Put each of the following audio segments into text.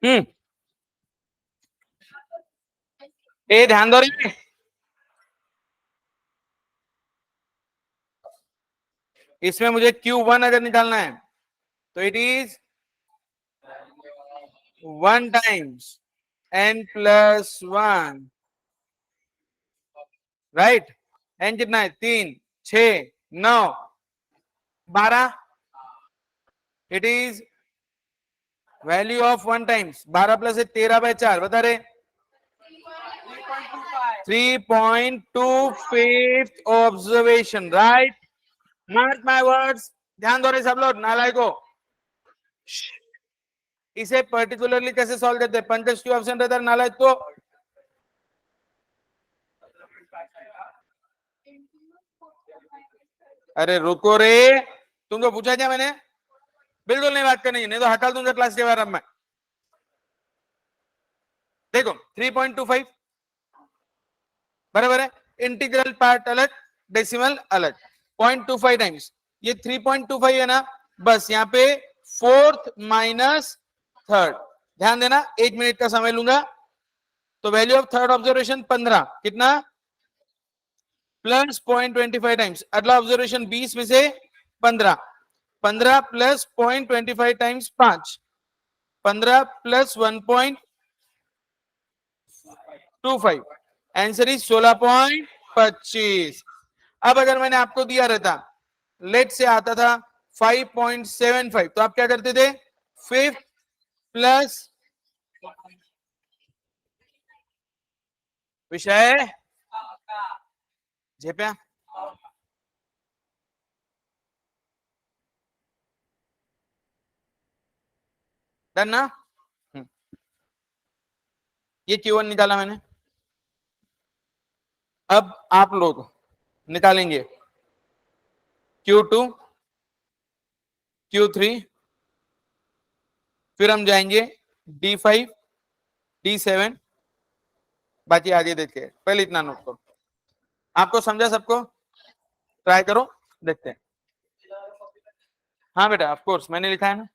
ए ध्यान दो रे, इसमें मुझे Q1 अगर निकालना है तो it is 1 times n+1, right. n कितना है? 3, 6, 9, 12। It is value of 1 times 12 plus 13/4, बता रहे 3.25 observation, right. Mark my words, ध्यान दो रहे सब लोग, नालायको। इसे पर्टिकुलरली कैसे सॉल्व करते हैं? पंकज क्यों ऑप्शन रहता है नालायक तो? अरे रुको रे, तुमको पूछा क्या मैंने? बिल्कुल नहीं बात करनी, नहीं तो हटा दूंगा क्लास के बारे में। देखो 3.25 बराबर है, इंटीग्रल पार्ट अलग, डेसिमल अलग। 0.25 टाइम्स ये 3.25 है ना, बस यहाँ पे फोर्थ माइनस थर्ड। ध्यान देना, 1 मिनट का समय लूंगा। तो वैल्यू ऑफ थर्ड ऑब्जर्वेशन 15, कितना? Plus 0.25 times. अगला ऑब्जर्वेशन 20 में से 15, 15 plus 0.25 times 5, 15 plus 1.25, answer is 16.25। अब अगर मैंने आपको दिया रहता, लेट से आता था 5.75, तो आप क्या करते थे? फिफ्थ प्लस विषय झेप्या, डन ना? ये Q1 निकाला मैंने। अब आप लोग निकालेंगे Q2, Q3, फिर हम जाएंगे D5, D7, बाकी आगे देखते हैं। पहले इतना नोट करो, आपको समझा सबको? ट्राई करो, देखते हैं। हाँ बेटा, ऑफ कोर्स मैंने लिखा है ना।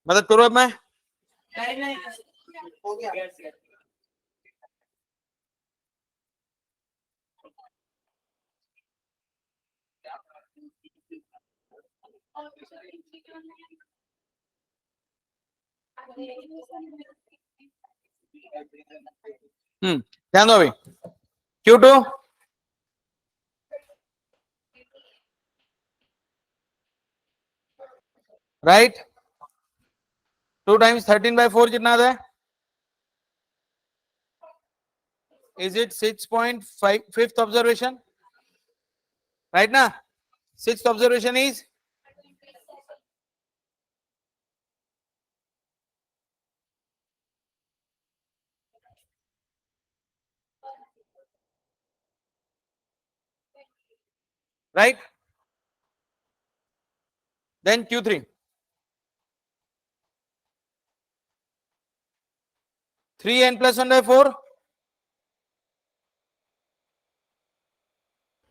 मदद करो अब मैं। ध्यान दो अभी। Q2 राइट, 2 times 13/4 कितना आता है? Is it 6.5 fifth observation? Right ना? Sixth observation is right. Then Q3 3n plus 1/4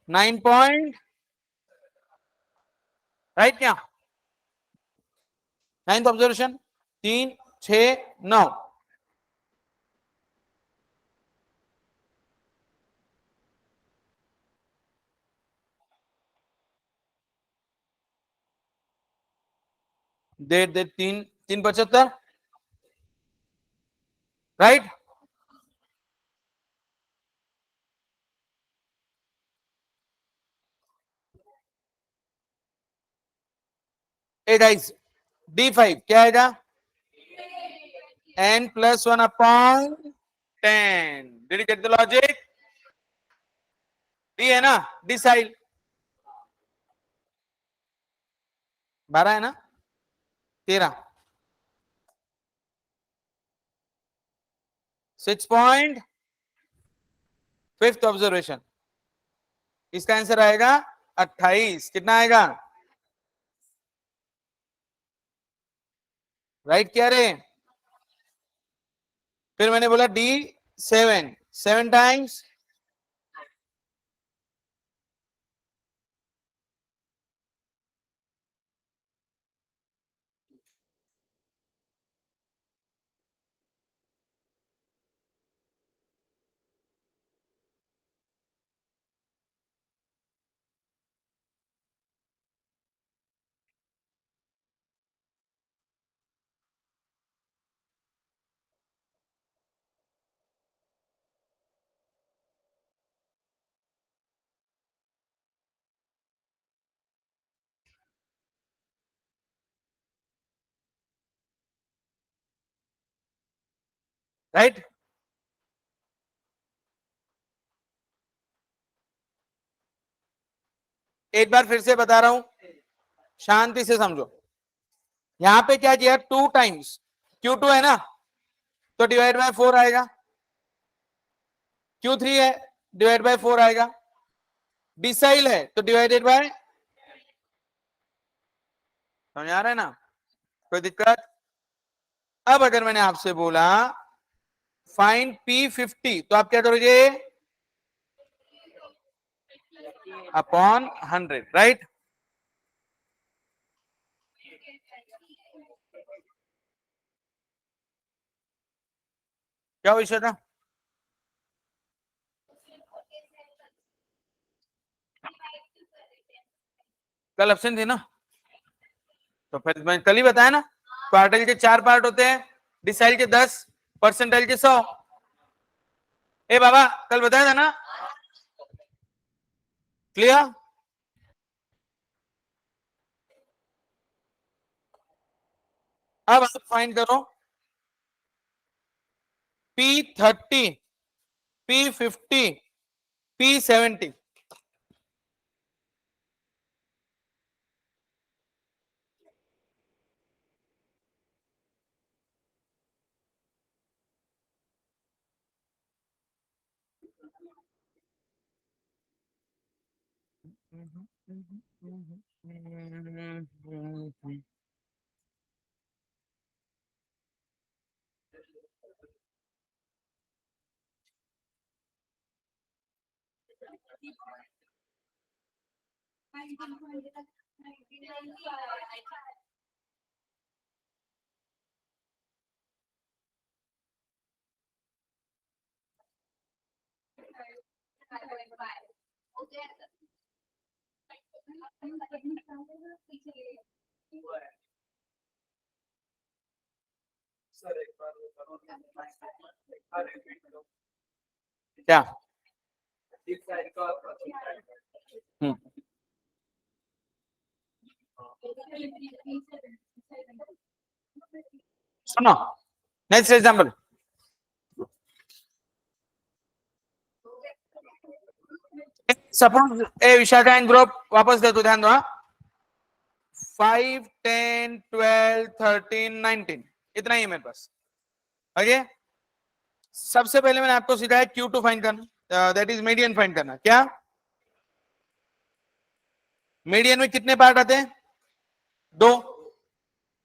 9 point right क्या? Ninth observation 3 6 9 डेढ़ डेढ़ 3 3 75 राइट। एट आइज D5 क्या आएगा? n plus 1 upon 10. Did you get the logic? D है ना, डिसाइल 12 है ना, 13 6 point फिफ्थ ऑब्जर्वेशन, इसका आंसर आएगा 28। कितना आएगा? राइट क्या रे? फिर मैंने बोला D7 7 टाइम्स राइट। एक बार फिर से बता रहा हूं, शांति से समझो। यहां पे क्या किया? 2 टाइम्स Q2 है ना, तो डिवाइड बाय 4 आएगा। Q3 है, डिवाइड बाय 4 आएगा। डिसाइल है तो डिवाइडेड बाय, समझ आ रहा है ना? कोई दिक्कत? अब अगर मैंने आपसे बोला फाइंड P50 तो आप क्या करोगे? Upon 100 right. क्या विषय था? कल ऑप्शन थी ना, तो फिर मैंने कल ही बताया ना, क्वार्टाइल के 4 पार्ट होते हैं, डिसाइल के 10, परसेंटाइल के 100। ए बाबा कल बताया था ना, क्लियर? अब आप फाइंड करो P30, P50, P70। क्या? हम्म, सुनो, next example. Suppose A Vishakha and group, वापस दे तो ध्यान दो। 5, 10, 12, 13, 19, इतना ही है मेरे पास। ओके, सबसे पहले मैंने आपको सिखाया Q2 फाइंड करना, दैट इज मीडियन फाइंड करना। क्या मीडियन में कितने पार्ट आते हैं? 2।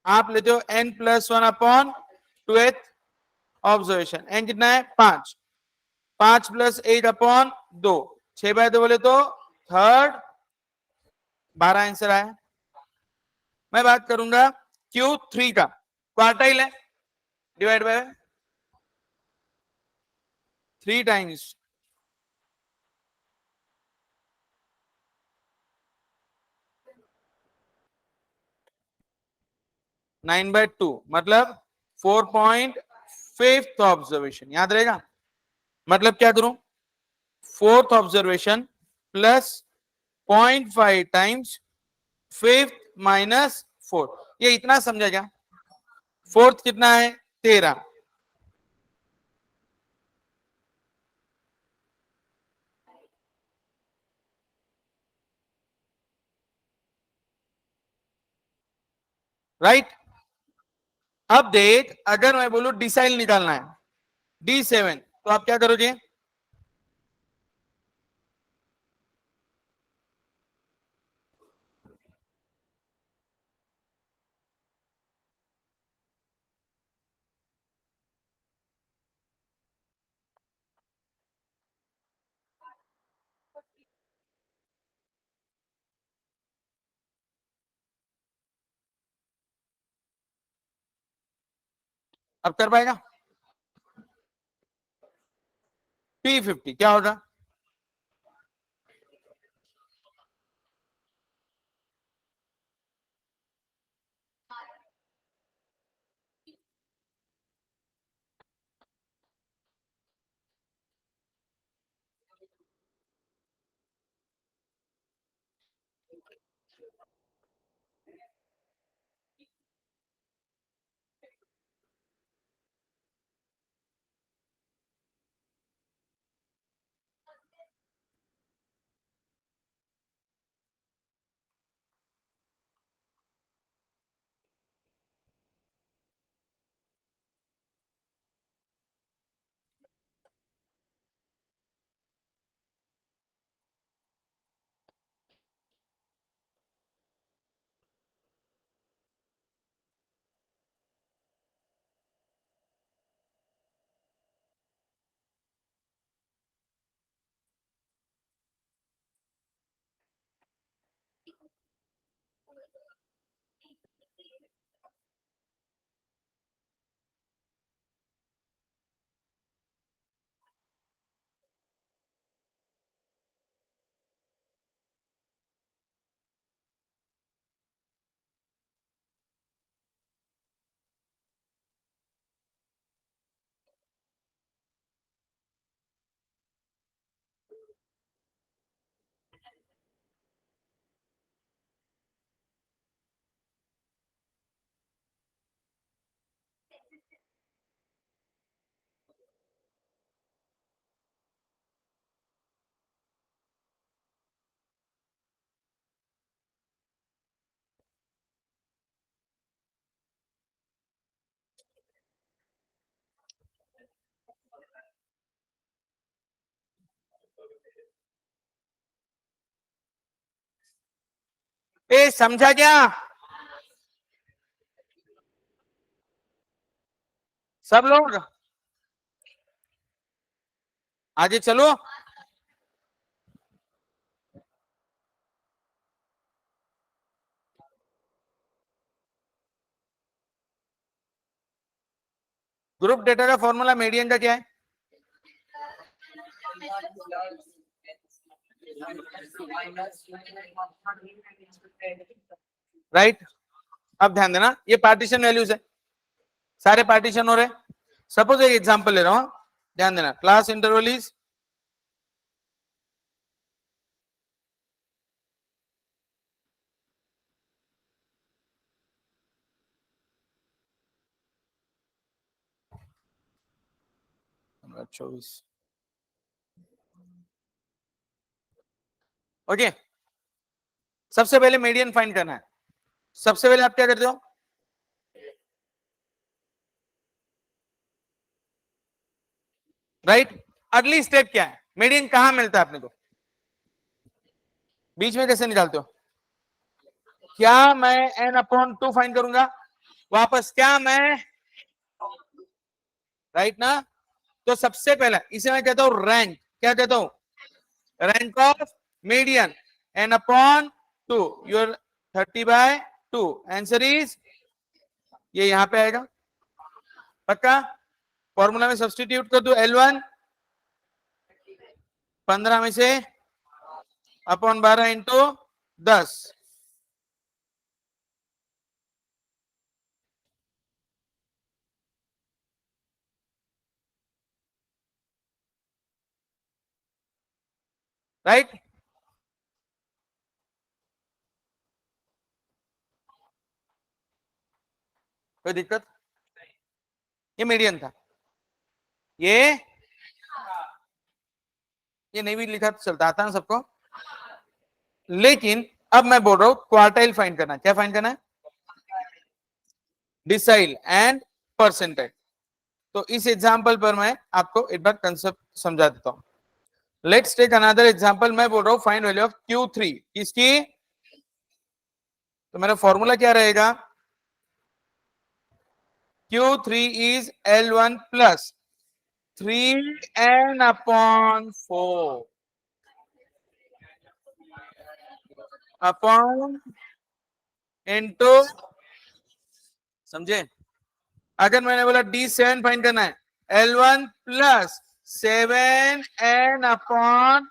आप लेते हो n+1/2th ऑब्जर्वेशन। n कितना है? 5। 5 + 8/2, 6/2 बोले तो थर्ड, 12 आंसर आया। मैं बात करूंगा Q3 का, क्वार्टाइल है, डिवाइड बाय 3 टाइम्स 9/2, मतलब 4.5th ऑब्जर्वेशन। याद रहेगा? मतलब क्या करूं? 4th observation plus 0.5 times 5th -4। ये इतना समझा क्या? 4th कितना है? 13। राइट। अब देख, अगर मैं बोलूं डिसाइल निकालना है, D7, तो आप क्या करोगे? अब कर पाएगा? P50 क्या होगा? ए समझा क्या? सब लोग आगे चलो। ग्रुप डेटा का फॉर्मूला मीडियन का क्या है? राइट। अब ध्यान देना, ये पार्टीशन वैल्यूज है, सारे पार्टीशन हो रहे। सपोज एक एग्जांपल ले रहा हूं, ध्यान देना, क्लास इंटरवल इज चौबीस। ओके, सबसे पहले मीडियन फाइंड करना है। सबसे पहले आप क्या करते हो, राइट। अगली स्टेप क्या है, मीडियन कहां मिलता है अपने को, बीच में कैसे निकालते हो, क्या मैं n अपॉन 2 फाइंड करूंगा वापस, क्या मैं, राइट ना। तो सबसे पहला इसे मैं कहता हूं रैंक, क्या कहता हूं, rank of median n upon 2, your 30/2, answer is ये यहां पे आएगा पक्का। फॉर्मूला में सब्स्टिट्यूट कर दो, L1 15 में से अपॉन 12 इंटू 10, राइट। कोई दिक्कत, ये मीडियन था, ये नहीं भी लिखा तो चलता, आता ना सबको। लेकिन अब मैं बोल रहा हूं क्वार्टाइल फाइंड करना, क्या फाइंड करना है, डिसाइल एंड परसेंटाइल। तो इस एग्जांपल पर मैं आपको एक बार कंसेप्ट समझा देता हूं। लेट्स टेक अनदर एग्जांपल, मैं बोल रहा हूं फाइंड वैल्यू ऑफ Q3, किसकी, तो मेरा फॉर्मूला क्या रहेगा, Q3 is L1 plus 3n upon 4 upon into, समझे। अगर मैंने बोला D7 फाइंड करना है, L1 प्लस 7n अपॉन,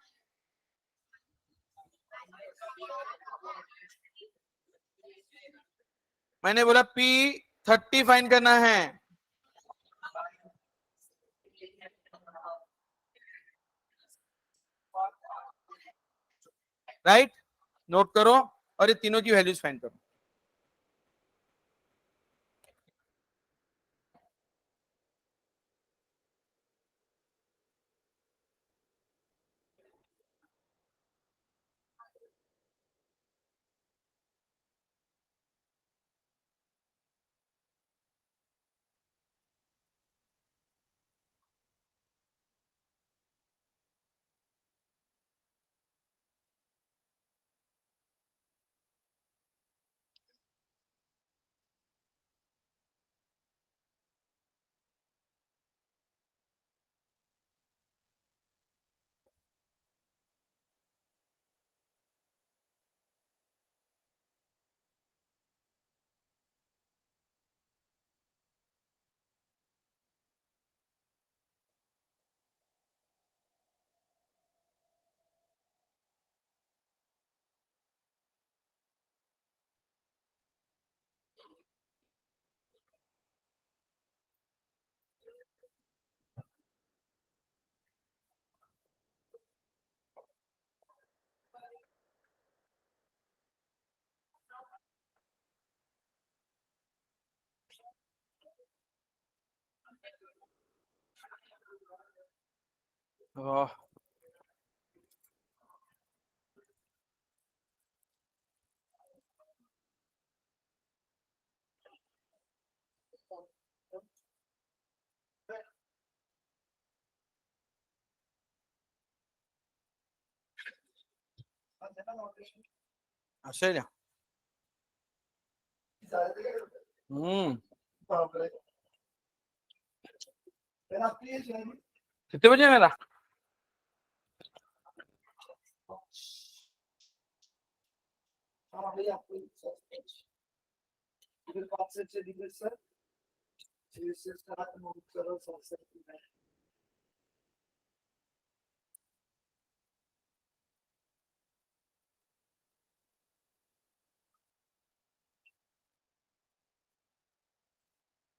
मैंने बोला P30 फाइंड करना है, राइट। नोट करो और ये तीनों की वैल्यूज फाइंड करो। अच्छा, कितने बजे मेरा,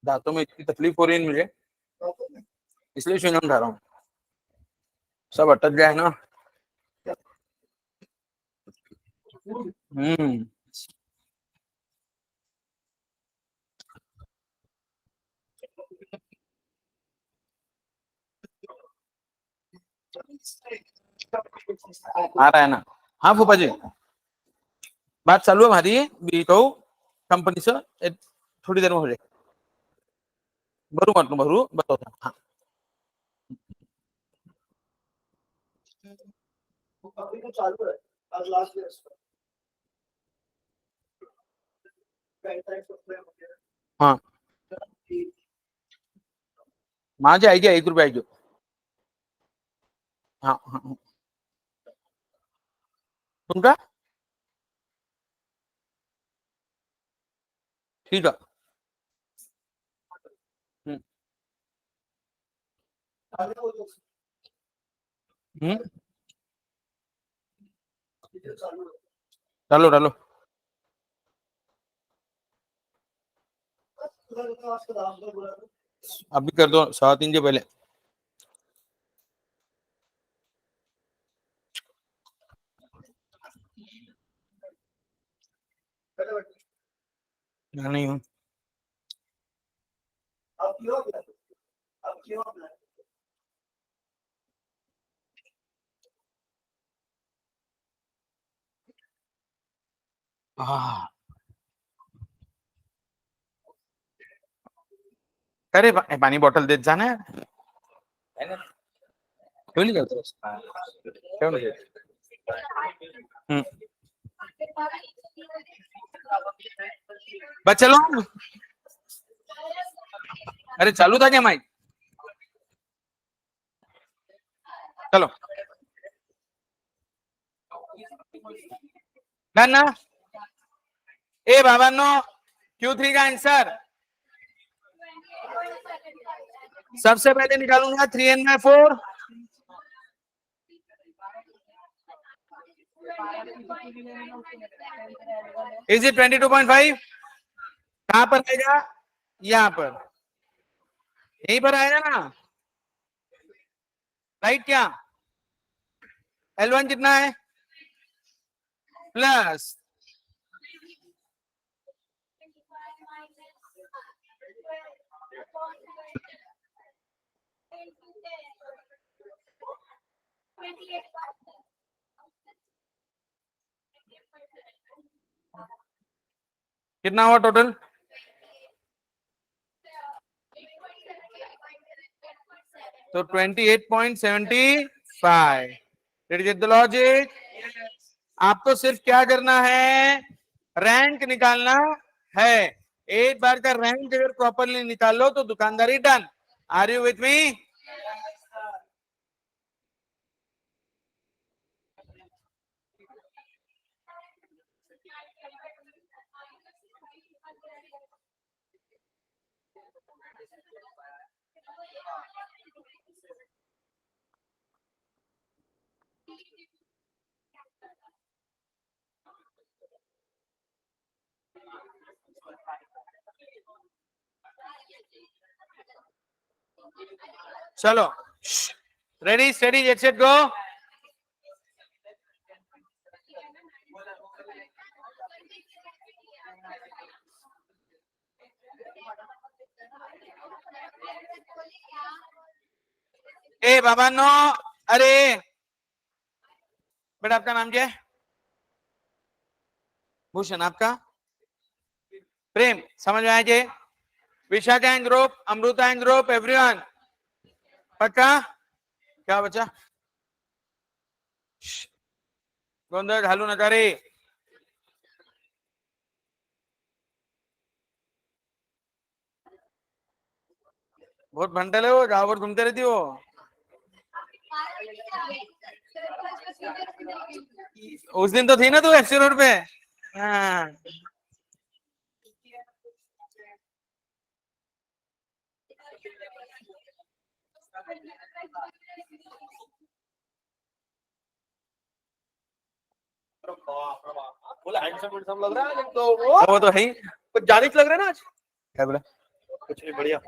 दांतों में इतनी तकलीफ हो रही है मुझे, इसलिए च्युइंगम खा रहा हूँ, सब अटक गया है ना। हम्म। आ रहा है ना। हाँ फूफा जी, बात चालू है हमारी, भी कहू कंपनी से थोड़ी देर में हो जाए। भरू मत भरू बताओ। हाँ अभी तो चालू है, आज लास्ट हाँ माझे आएगी 1 रुपये आएगी। हाँ हाँ हाँ। तुमका ठीक है। हम्म हम्म, डालो डालो। अभी कर दो 3:15 से पहले। नहीं हूँ। हाँ अरे पानी बॉटल देत जाना है ना? क्यों नहीं करते, क्यों नहीं करते? हम्म। बस चलो। अरे चालू था क्या माइक? चलो डन ना। ए बाबांनो, Q3 का आंसर सबसे पहले निकालूंगा 3n/4। Is it 22.5? कहां पर आएगा? यहाँ पर, यहीं पर आएगा ना, राइट? क्या L1 कितना है? प्लस कितना हुआ टोटल? तो 28.75। Did get the logic? आपको सिर्फ क्या करना है, रैंक निकालना है। एक बार का रैंक अगर प्रॉपरली निकाल लो तो दुकानदारी done. Are you with me? चलो ready steady get set go. ए बाबा नो, अरे बेटा आपका नाम क्या है? भूषण। आपका? प्रेम। समझ में आया जी? Vishakha and group, Amrita and group, everyone पक्का? क्या बचा? गोंधळ घालू नका रे। बहुत भंटल है वो, गाँव भर घूमते रहती हो। उस दिन तो थी ना तू FC रोड पे। हाँ बोला हैंडसम लग रहा है तो वो तो है ही, कुछ जानिक लग रहा है ना आज। क्या बोला? कुछ भी बढ़िया।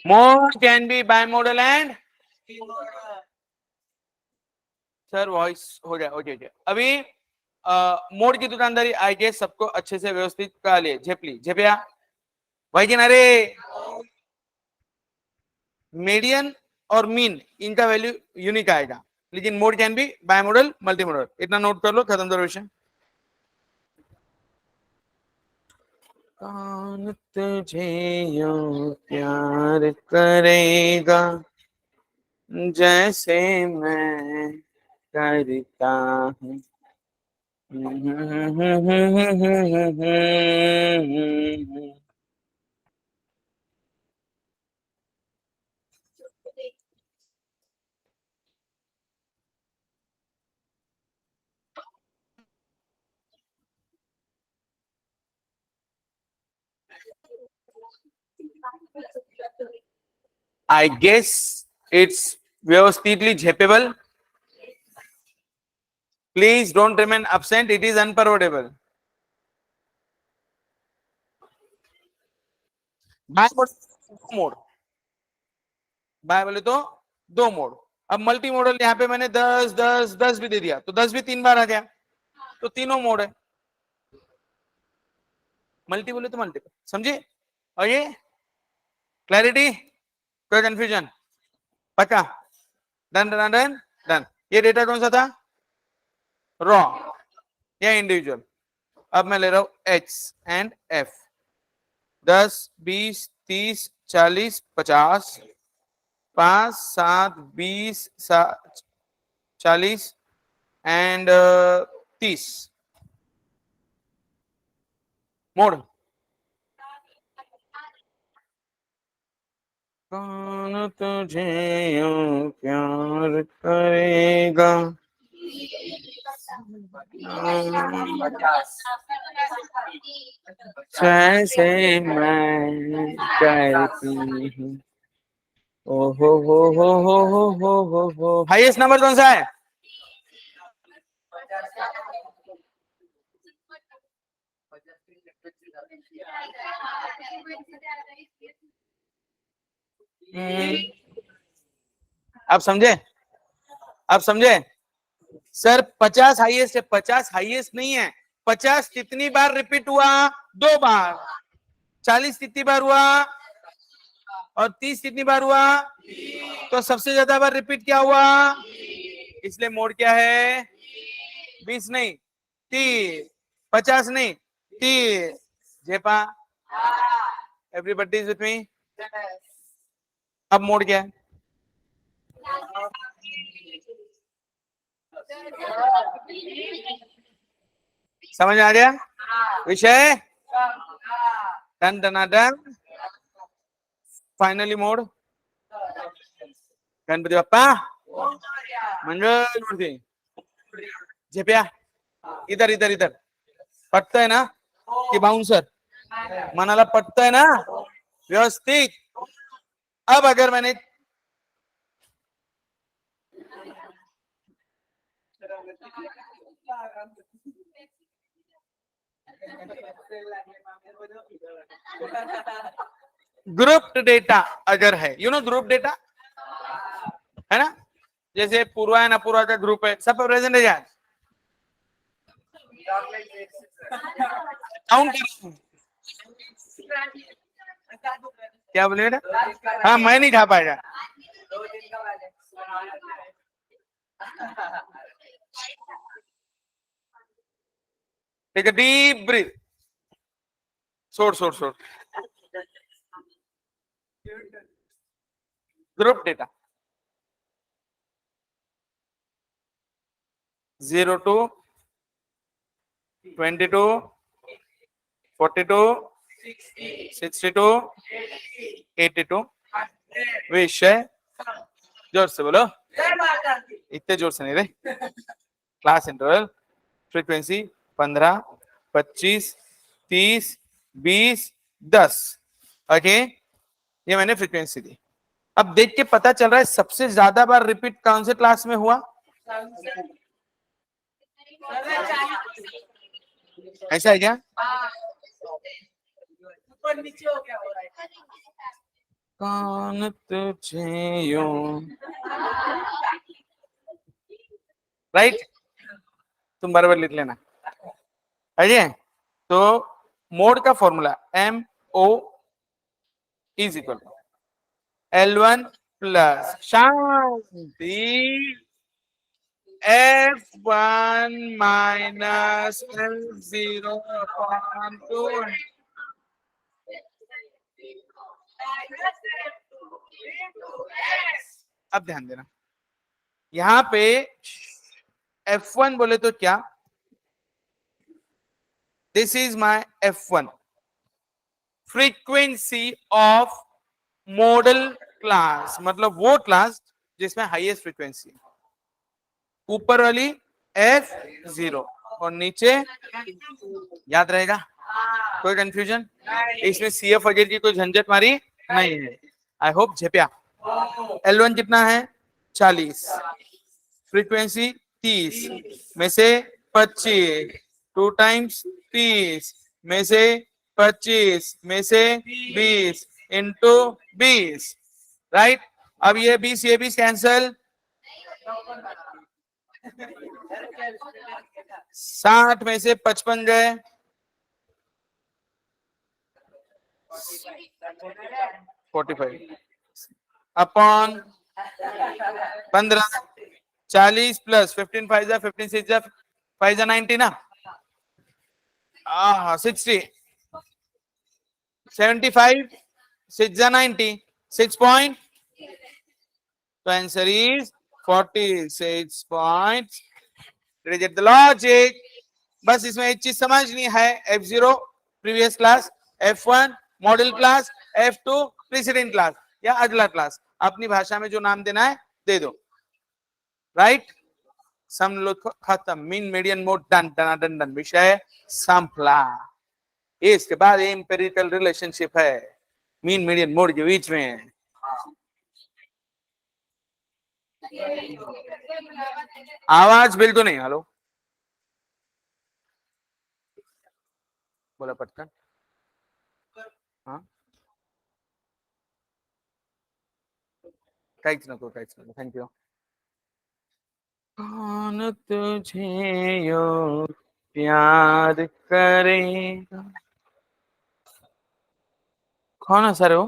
Mode can be bimodal and sir voice हो गया ओके ओके अभी मोड की दुकानदारी आई गेस सबको अच्छे से व्यवस्थित कर लिए झेपली झेपिया भाई कि नारे मीडियन और मीन इनका वैल्यू यूनिक आएगा लेकिन मोड कैन बी बाइमोडल मल्टीमोडल इतना नोट कर लो खत्म दर्वेशन कौन तुझे यूं प्यार करेगा जैसे मैं करता हूँ I guess it's व्यवस्थितली झेपेबल. Please don't remain absent. It is unpervertible. Bi mode bi बोले तो दो मोड. अब मल्टी मॉडल यहाँ पे मैंने 10 10 10 भी दे दिया तो 10 भी 3 बार आ गया तो तीनों मोड है. मल्टी बोले तो मल्टीपल समझे. और ये क्लैरिटी कोई कंफ्यूजन पक्का. Done done done done. ये डेटा कौन सा था रॉ या इंडिविजुअल. अब मैं ले रहा हूं H and F 10 20 30 40 50 5 7 20 40 and 30 mode. कौन तुझे यूं प्यार करेगा जैसे मैं करती हूँ. हो हाईएस्ट नंबर कौन सा है. आप समझे आप समझे सर 50 हाईएस्ट है. 50 हाईएस्ट नहीं है. 50 कितनी बार रिपीट हुआ 2 बार. 40 कितनी बार हुआ और 30 कितनी बार हुआ तो सबसे ज्यादा बार रिपीट क्या हुआ. इसलिए मोड क्या है 20 नहीं 30. 50 नहीं 30. जेपा एवरीबॉडी इज विथ मी. अब मोड क्या है समझ आ गया विषय. Done done done. Finally mode Ganpati Bappa Mangal Murti. झेपिया इधर इधर इधर. पटत है ना कि बाउंसर मनाला पटत है ना व्यवस्थित. अब अगर मैंने ग्रुप्ड डेटा अगर है यू नो ग्रुप डेटा है ना. जैसे पूर्वा है ना पूर्वा का ग्रुप है सब प्रेजेंट है क्या. काउंट क्या बोले बेटा. हाँ मैं नहीं खा पाएगा. Take a deep breath. छोड़ छोड़ छोड़. ग्रुप डेटा 0 to 22 42 62 82 विषय. जोर से बोलो इतने जोर से नहीं रे. Class interval frequency 15 25 30 20 10. ओके ये मैंने फ्रीक्वेंसी दी. अब देख के पता चल रहा है सबसे ज्यादा बार रिपीट कौन से क्लास में हुआ. ऐसा है क्या. कौन तुझे यूं, राइट, तुम बराबर लिख लेना। है तो मोड का formula MO is equal to L1 plus शांति F1 माइनस L0 अपॉन 2। अब ध्यान देना, यहां पे F1 बोले तो क्या, this is my F1 frequency of model class, मतलब वो क्लास जिसमें हाईएस्ट फ्रीक्वेंसी, ऊपर वाली F0 और नीचे, याद रहेगा, कोई कंफ्यूजन इसमें, CF वगैरह की कोई झंझट मारी नहीं है, आई होप झेपिया। L1 कितना है 40, फ्रीक्वेंसी 30 में से 25, 2 टाइम्स 30 में से 25 में से 20 इंटू 20, राइट। अब ये 20 कैंसल, 60 में से 55 गए, 45 अपॉन 15, 40 प्लस 15 5 जा 15 6 जा 5 जा 90 ना, 60, 75 6 जा 90, 6 पॉइंट, तो answer is 46 point. Reject the logic. बस इसमें एक चीज समझनी है, F0 previous class, F1 model class, F2 precedent class या अगला क्लास, अपनी भाषा में जो नाम देना है दे दो, राइट। सम लोग खत्म, mean median mode done done done done, विषय संपला। इसके बाद एम्पिरिकल रिलेशनशिप है मीन मीडियन मोड के बीच में। आवाज बिल्कुल नहीं, हेलो बोला पटकन, हाँ काहीच नको, थँक्यू। कौन तुझे यो प्यार करेगा, कौन है सर वो,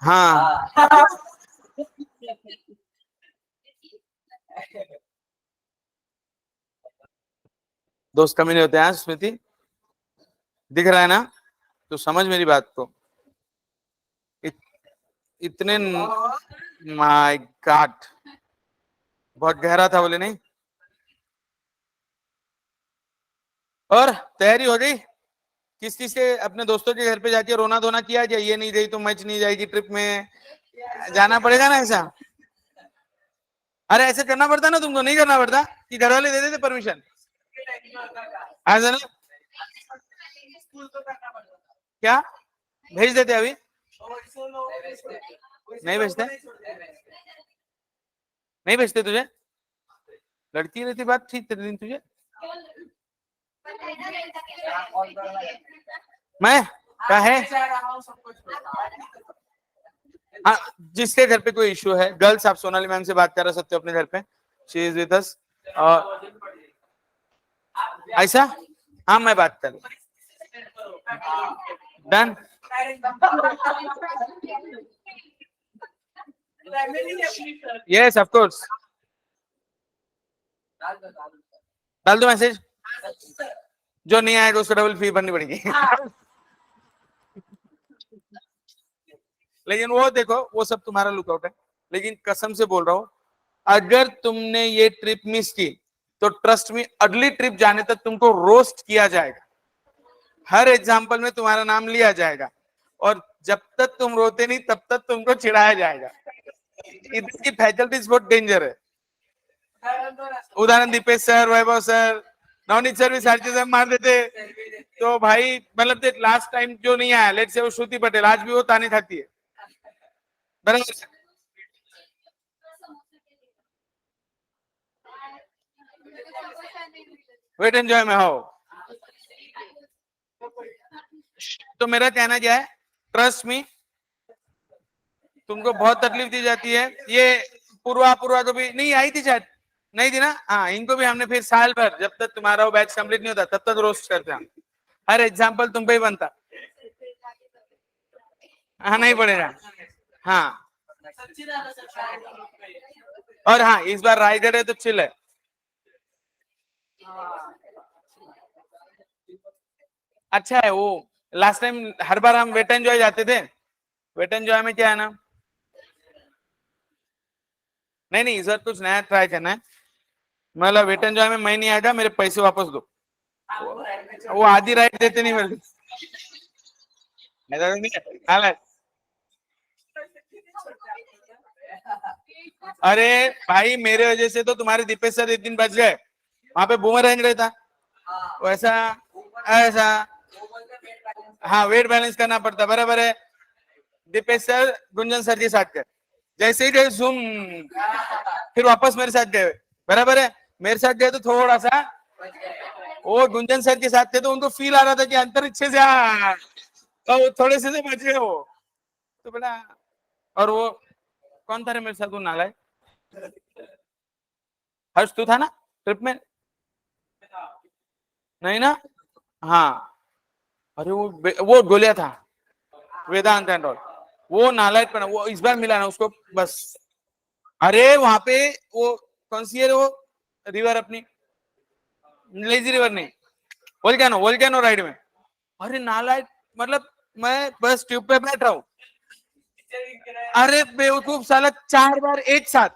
हाँ दोस्त कमी नहीं होते हैं स्मृति, दिख रहा है ना, तो समझ मेरी बात को। इतने, माय गॉड, बहुत गहरा था बोले नहीं। और तैयारी हो गई, किस किस के अपने दोस्तों के घर पे जाके रोना धोना किया, क्या ये नहीं गई तो मैच नहीं जाएगी, ट्रिप में जाना पड़ेगा ना ऐसा। अरे ऐसे करना पड़ता ना तुमको, नहीं करना पड़ता कि घर वाले दे देते परमिशन, ऐसा ना, क्या भेज देते अभी, नहीं भेजते, नहीं भेजते तुझे, लड़की रहती बात ठीक दिन तुझे, मैं क्या है, हाँ जिसके घर पे कोई इशू है, गर्ल्स आप सोनाली मैम से बात कर सकते हो अपने घर पे, शी इज विद अस, ऐसा, हाँ मैं बात कर, डन, यस ऑफ कोर्स, डाल दो मैसेज, जो नहीं आएगा उसको डबल फी भरनी पड़ेगी। लेकिन वो देखो वो सब तुम्हारा लुकआउट है, लेकिन कसम से बोल रहा हूं, अगर तुमने ये ट्रिप मिस की तो ट्रस्ट में अगली ट्रिप जाने तक तुमको रोस्ट किया जाएगा, हर एग्जाम्पल में तुम्हारा नाम लिया जाएगा, और जब तक तुम रोते नहीं तब तक तुमको चिढ़ाया जाएगा। इधर की फैकल्टीज बहुत डेंजर है, उदाहरण दीपेश सर, वैभव सर, नवनीत सर भी सारी चीजें मार देते, तो भाई मतलब लास्ट टाइम जो नहीं आया, लेट से वो श्रुति पटेल, आज भी वो ताने खाती है, बराबर, वेट एंजॉय में हो, तो मेरा कहना क्या है, ट्रस्ट मी, तुमको बहुत तकलीफ दी जाती है। ये पूर्वा तो भी नहीं आई थी शायद, नहीं थी ना? हाँ, इनको भी हमने फिर साल भर, जब तक तुम्हारा वो बैच कंप्लीट नहीं होता तब तक रोस्ट करते हैं। हर एग्जाम्पल तुम पे ही बनता। हाँ, नहीं पड़ेगा। हाँ, और हाँ, इस बार राइडर है तो चिल है। अच्छा है वो। लास्ट टाइम हर बार हम वेट एंजॉय जाते थे। वेट एंजॉय में क्या है ना, नहीं इस बार कुछ नया ट्राई करना है। मतलब वेट एंजॉय में मैं नहीं आएगा, मेरे पैसे वापस दो। वो आधी राइड देते नहीं मेरे। ऐसा नहीं है। अरे भाई, मेरे वजह से तो तुम्हारे दीपेश सर एक दिन बच गए। वहां पे बूमरैंग रहता वैसा ऐसा। हाँ, वेट बैलेंस करना पड़ता, बराबर है। दीपेश सर गुंजन सर के साथ गए, जैसे ही गए जूम, फिर वापस मेरे साथ गए, बराबर है। मेरे साथ गए तो थोड़ा सा, वो गुंजन सर के साथ थे तो उनको फील आ रहा था कि अंतरिक्ष से तो थोड़े से बच गए वो तो बेटा। और वो कौन था रे मेरे साथ, वो नालायक हर्ष, तू था ना ट्रिप में? नहीं ना? हाँ, अरे वो गोलिया था, वेदांत एंड ऑल। वो नालायक पड़ा, वो इस बार मिला ना उसको बस। अरे वहां पे वो कौन सी है वो रिवर अपनी, लेजी रिवर नहीं, वोल्केनो राइड में। अरे नालायक, मतलब मैं बस ट्यूब पे बैठ रहा हूँ, अरे बेवकूफ साला 4 बार एक साथ।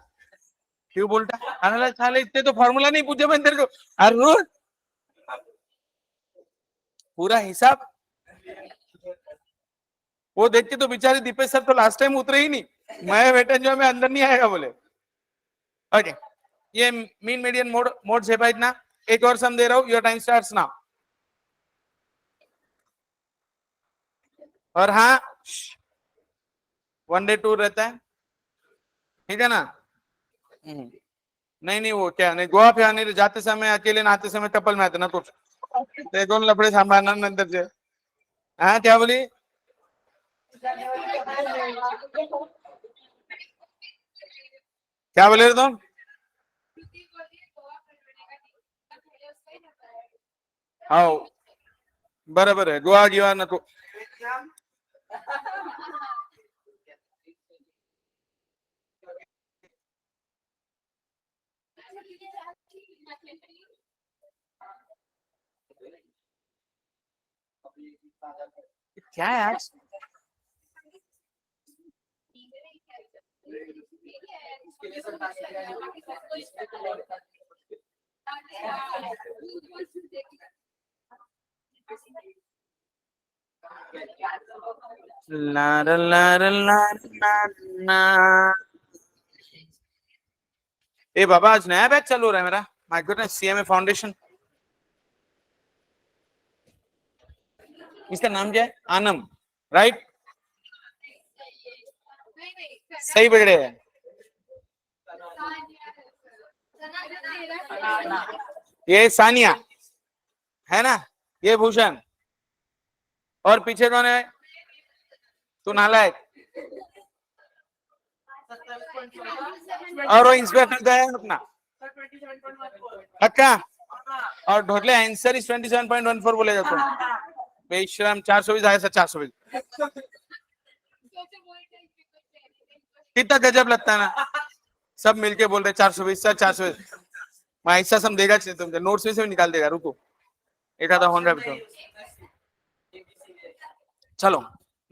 क्यों बोलता, अरे साले इतने तो फॉर्मूला नहीं पूछे मैं तेरे को। अरे पूरा हिसाब वो देख के तो बेचारे दीपेश सर तो लास्ट टाइम उतरे ही नहीं। मैं वेट एंजॉय में अंदर नहीं आएगा बोले। ओके, ये मीन मीडियन मोड से भाई इतना। एक और सम दे रहा हूँ, योर टाइम स्टार्ट्स नाउ। और हाँ, 1 डे टूर रहता है, ठीक है ना? नहीं वो क्या नहीं, गोवा पे आने जाते समय अकेले नहाते समय टप्पल में आते ना, तो कौन लफड़े संभालना अंदर से। हाँ, क्या बोली? क्या बोले तुम? हाँ, बराबर है, गोवा गिवा ना तो। क्या है आज? ला ला ला ला ला। ए बाबा, आज नया बैच चालू हो रहा है मेरा। My goodness, CMA foundation. इसका नाम क्या है? आनम, राइट? सही पकड़े हैं। ये सानिया है ना, ये भूषण, और पीछे कौन है? तू नालायक। और वो इंस्पेक्टर का है अपना पक्का। और ढोटले आंसर इज 27.14 बोले जाते हैं। बेशरम, 420 आया सर, 420। कितना गजब लगता है ना, सब मिलके बोल रहे 420 सर, 420। मैं ऐसा सम देगा तुमसे, नोट्स में से भी निकाल देगा, रुको एक आधा होन रहा है। चलो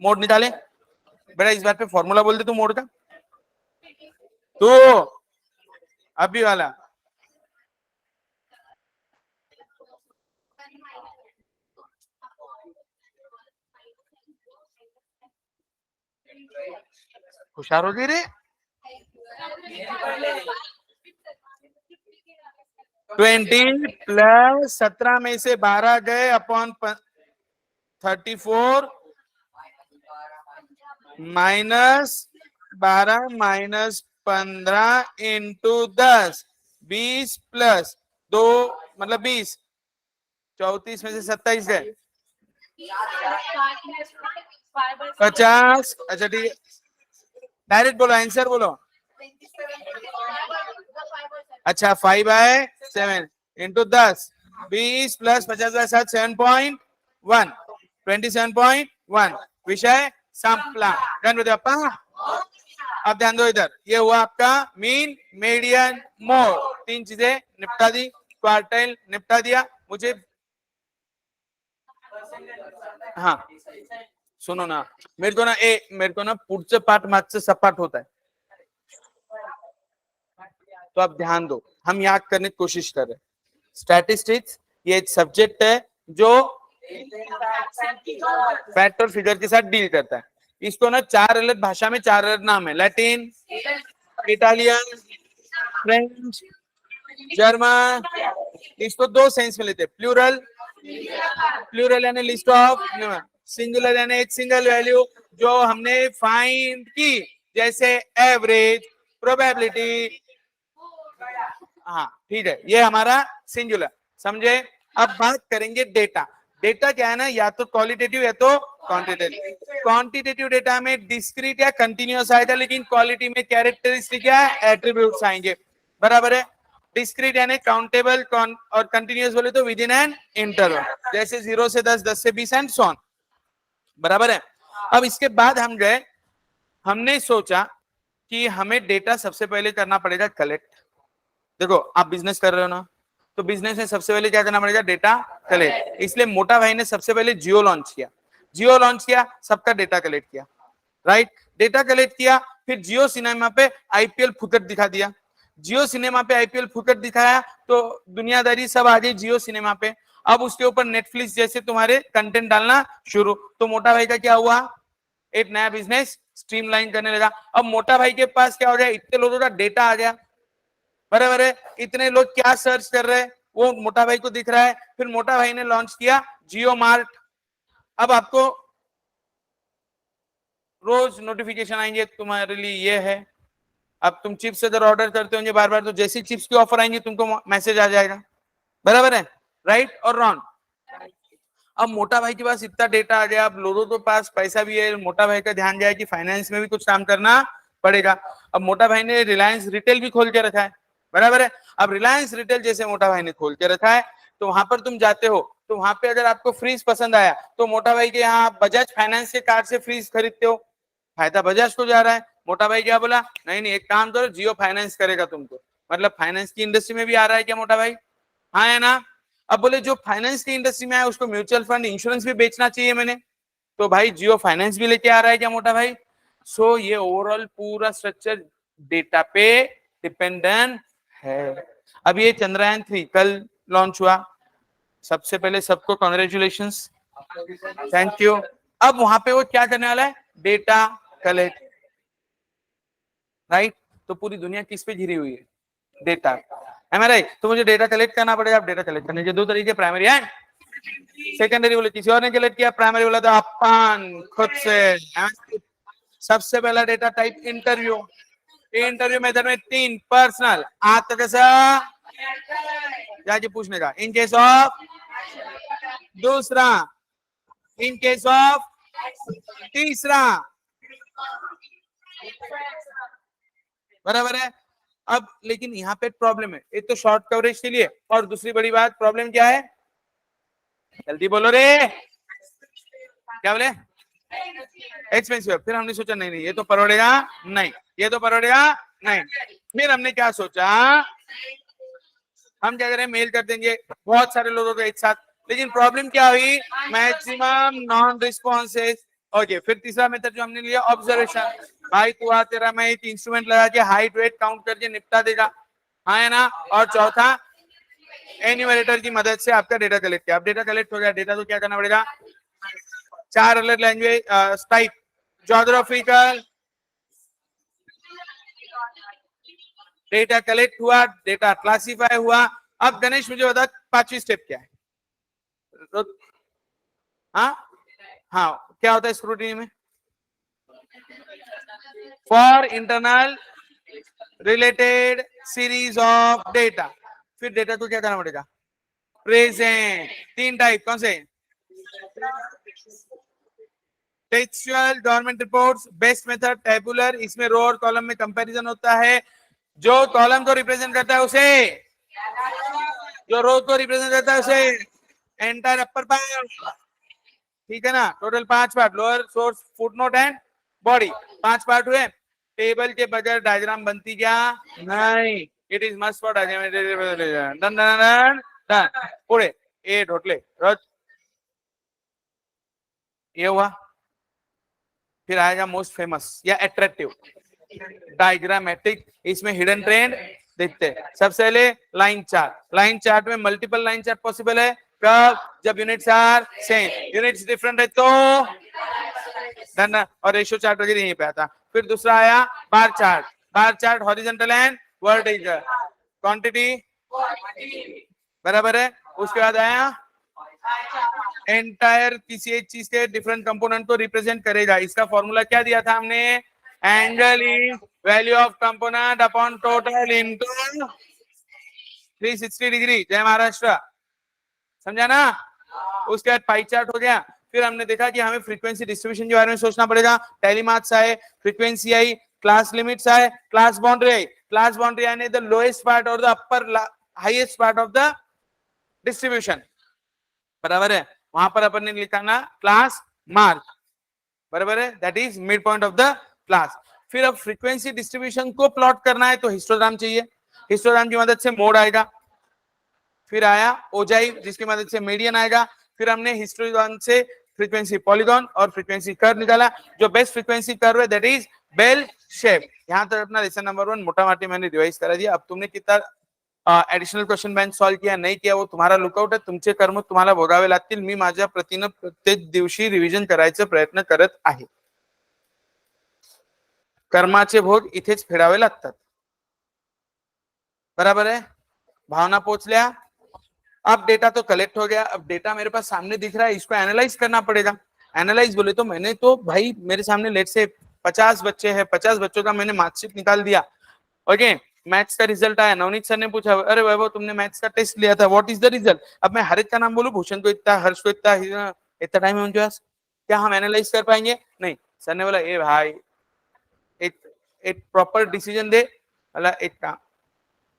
मोड निकाले बेटा, इस बार पे फॉर्मूला बोल दे तू मोड का, तो अभी वाला। होशियार हो गई रे। 20 प्लस 17 में से 12 गए upon 34 minus 12 minus 15 into 10, 20 plus 2 मतलब 20, 34 में से 27 गए। 50, अच्छा ठीक है, डायरेक्ट बोलो, आंसर बोलो। अच्छा 5/7 इंटू 10, 20 प्लस 50/7 7.1, 27.1। विषय संपला। डन बताओ अपा। अब ध्यान दो इधर, ये हुआ आपका मीन, मीडियन, मोड, तीन चीजें निपटा दी, क्वार्टाइल निपटा दिया। मुझे हाँ सुनो ना, मेरे को ना पुढचं पाठ मागचं सपाट होत आहे, तो आप ध्यान दो, हम याद करने की कोशिश कर रहे हैं। स्टैटिस्टिक्स ये एक सब्जेक्ट है जो फैक्ट और फिगर के साथ डील करता है। इसको ना चार अलग भाषा में चार अलग नाम है, लैटिन, इटालियन, फ्रेंच, जर्मन। इसको दो सेंस में लेते हैं, प्लूरल, प्लूरल यानी लिस्ट ऑफ, सिंगुलर यानी एक सिंगल वैल्यू जो हमने फाइंड की, जैसे एवरेज, प्रोबेबिलिटी। हाँ ठीक है, ये हमारा सिंगुलर, समझे। अब बात करेंगे डेटा। डेटा क्या है ना, या तो क्वालिटेटिव या तो क्वांटिटेटिव। क्वांटिटेटिव डेटा में डिस्क्रीट या कंटिन्यूअस आएगा, लेकिन क्वालिटी में कैरेक्टरिस्टिक या एट्रीब्यूट्स आएंगे, बराबर है। डिस्क्रीट यानी काउंटेबल, और कंटिन्यूअस बोले तो विद इन एन इंटरवल, जैसे 0 से 10, 10 से 20 एंड सो ऑन, बराबर है। अब इसके बाद हम गए, हमने सोचा कि हमें डेटा सबसे पहले करना पड़ेगा कलेक्ट। देखो आप बिजनेस कर रहे हो ना, तो बिजनेस में सबसे पहले क्या करना पड़ेगा, डेटा कलेक्ट। इसलिए मोटा भाई ने सबसे पहले जियो लॉन्च किया, जियो लॉन्च किया, सबका डेटा कलेक्ट किया, राइट। डेटा कलेक्ट किया, फिर जियो सिनेमा पे आईपीएल फुकट दिखा दिया। जियो सिनेमा पे आईपीएल फुकट दिखाया तो दुनियादारी सब आ गई जियो सिनेमा पे। अब उसके ऊपर नेटफ्लिक्स जैसे तुम्हारे कंटेंट डालना शुरू, तो मोटा भाई का क्या हुआ, एक नया बिजनेस स्ट्रीमलाइन करने लगा। अब मोटा भाई के पास क्या हो गया, इतने लोगों का डेटा आ गया, बराबर है। इतने लोग क्या सर्च कर रहे हैं वो मोटा भाई को दिख रहा है। फिर मोटा भाई ने लॉन्च किया जियो मार्ट। अब आपको रोज नोटिफिकेशन आएंगे तुम्हारे लिए ये है। अब तुम चिप्स अगर ऑर्डर करते होंगे बार बार, तो जैसी चिप्स की ऑफर आएंगी तुमको मैसेज आ जाएगा, बराबर है, राइट और रॉन्ग। अब मोटा भाई के पास इतना डेटा आ गया, अब लोगों के पास पैसा भी है, मोटा भाई का ध्यान गया कि फाइनेंस में भी कुछ काम करना पड़ेगा। अब मोटा भाई ने रिलायंस रिटेल भी खोल के रखा है, बराबर है। अब रिलायंस रिटेल जैसे मोटा भाई ने खोल के रखा है, तो वहां पर तुम जाते हो, तो वहां पे अगर आपको फ्रीज पसंद आया, तो मोटा भाई के यहाँ बजाज फाइनेंस के कार्ड से फ्रीज खरीदते हो, फायदा बजाज को जा रहा है। मोटा भाई क्या बोला, नहीं नहीं एक काम करो, जियो फाइनेंस करेगा तुमको, मतलब फाइनेंस की इंडस्ट्री में भी आ रहा है क्या मोटा भाई, हाँ है ना। अब बोले जो फाइनेंस की इंडस्ट्री में है उसको म्यूचुअल फंड इंश्योरेंस भी बेचना चाहिए मैंने, तो भाई जियो फाइनेंस भी लेके आ रहा है क्या मोटा भाई। सो ये ओवरऑल पूरा स्ट्रक्चर डेटा पे डिपेंडेंट है। अब ये चंद्रयान-3 कल लॉन्च हुआ, सबसे पहले सबको कॉन्ग्रेचुलेशंस, थैंक यू। अब वहां पे वो क्या करने वाला है, डेटा कलेक्ट, राइट। तो पूरी दुनिया किस पे घिरी हुई है, डेटा, है राइट। तो मुझे डेटा कलेक्ट करना पड़ेगा। अब डेटा कलेक्ट करने के दो तरीके, प्राइमरी एंड सेकेंडरी। बोले किसी और ने कलेक्ट किया, प्राइमरी बोला तो अपन खुद से। सबसे पहला data type interview, interview method में 3 पर्सनल, आता कैसा जाके पूछने का, इन केस ऑफ, दूसरा इन केस ऑफ, तीसरा, बराबर है। अब लेकिन यहाँ पे प्रॉब्लम है, एक तो शॉर्ट कवरेज के लिए, और दूसरी बड़ी बात प्रॉब्लम क्या है, जल्दी बोलो रे, क्या बोले, एक्सपेंसिव। फिर हमने सोचा नहीं नहीं ये तो परोड़ेगा नहीं, ये तो परोड़ेगा नहीं। फिर हमने क्या सोचा, हम क्या करें, मेल कर देंगे बहुत सारे लोगों को एक साथ। लेकिन प्रॉब्लम क्या हुई, मैक्सिमम नॉन रिस्पॉन्सेज। ओके, फिर तीसरा मेथड जो हमने लिया, ऑब्जर्वेशन। भाई तू आ, तेरा मैं एक इंस्ट्रूमेंट लगा के हाइट वेट काउंट करके निपटा देगा, हाँ है ना। और चौथा एन्यूमरेटर की मदद से आपका डेटा कलेक्ट किया। अब डेटा कलेक्ट हो गया, डेटा तो क्या करना पड़ेगा, 4 अलग language type, geographical, data collect हुआ, डेटा क्लासिफाई हुआ। अब गणेश मुझे बता 5वीं स्टेप क्या है, हाँ हाँ क्या होता है स्क्रूटिनी में, for internal related series of data. फिर डेटा को क्या करना पड़ेगा, प्रेजेंट। 3 टाइप कौन से, textual government reports, best method tabular, इसमें रो और कॉलम में कंपैरिजन होता है। जो कॉलम को रिप्रेजेंट करता है उसे, जो रो को रिप्रेजेंट करता है उसे एंटायर अपर पार्ट, ठीक है ना। Total 5 part, lower, source, footnote and body, 5 part हुए। टेबल के बगैर डायग्राम बनती क्या नहीं, it is must for diagram. Done done done done, पुढे ए ढोटले रच, ये हुआ। फिर आएगा मोस्ट फेमस या अट्रैक्टिव डायग्रामेटिक, इसमें हिडन ट्रेंड देखते हैं। सबसे पहले लाइन चार्ट, लाइन चार्ट में मल्टीपल लाइन चार्ट पॉसिबल है कब, जब units are same, units different है तो डन, और रेशियो चार्ट वगैरह यहीं पे आता। फिर दूसरा आया bar chart, bar chart horizontal and vertical, quantity बराबर है। उसके बाद आया एंटायर, किसी एक चीज के डिफरेंट कंपोनेंट को रिप्रेजेंट करेगा। इसका फॉर्मूला क्या दिया था हमने, angle is value of component upon total into 360 degree. जय महाराष्ट्र, समझा ना। उसके बाद पाई चार्ट हो गया। फिर हमने देखा कि हमें फ्रीक्वेंसी डिस्ट्रीब्यूशन के बारे में सोचना पड़ेगा। टैली मार्क्स आए, फ्रीक्वेंसी आई, क्लास लिमिट्स आए, क्लास बाउंड्री आई। क्लास बाउंड्री यानी द लोएस्ट पार्ट और the upper highest part of the distribution, बराबर है। वहां पर अपन ने लिखा ना क्लास मार्क, बराबर है, that is mid point of the class. फिर अब फ्रीक्वेंसी डिस्ट्रीब्यूशन को प्लॉट करना है तो हिस्टोग्राम चाहिए, हिस्टोग्राम की मदद से मोड आएगा। फिर आया ओजाई, जिसकी मदद से मीडियन आएगा। फिर हमने हिस्टोग्राम से फ्रीक्वेंसी पॉलीगॉन और फ्रीक्वेंसी कर्व निकाला। जो बेस्ट फ्रीक्वेंसी कर्व है दैट इज बेल शेप। यहां तक अपना लेसन नंबर 1 मोटा माटी मैंने रिवाइज करा दिया। अब तुमने कितना ऍडिशनल क्वेश्चन बँक सॉल्व किया नाही किया वो तुम्हारा लुकआउट आहे, तुमचे कर्म तुम्हाला भोगावे लागतील। मी माझ्या प्रतीनं प्रत्येक दिवशी रिव्हिजन करायचा प्रयत्न करत आहे। कर्माचे भोग इथेच फेडावे लागतात, बराबर है। भावना पोचल्या। अब डेटा तो कलेक्ट हो गया, अब डेटा मेरे पास सामने दिख रहा है, इसको एनालाइज करना पड़ेगा। एनालाइज बोले तो मैंने तो भाई मेरे सामने लेट से 50 बच्चे हैं, 50 बच्चों का मैंने मार्कशीट निकाल दिया। ओके, मैथ्स का रिजल्ट आया, नवनीत सर ने पूछा अरे वैभव तुमने मैथ्स का टेस्ट लिया था, व्हाट इज द रिजल्ट। अब मैं हर एक का नाम बोलूं, भूषण को इतना, हर्ष को इतना, इतना टाइम है उनके पास, क्या हम एनालाइज कर पाएंगे? नहीं। सर ने बोला ए भाई एक एक प्रॉपर डिसीजन दे। बोला एक काम,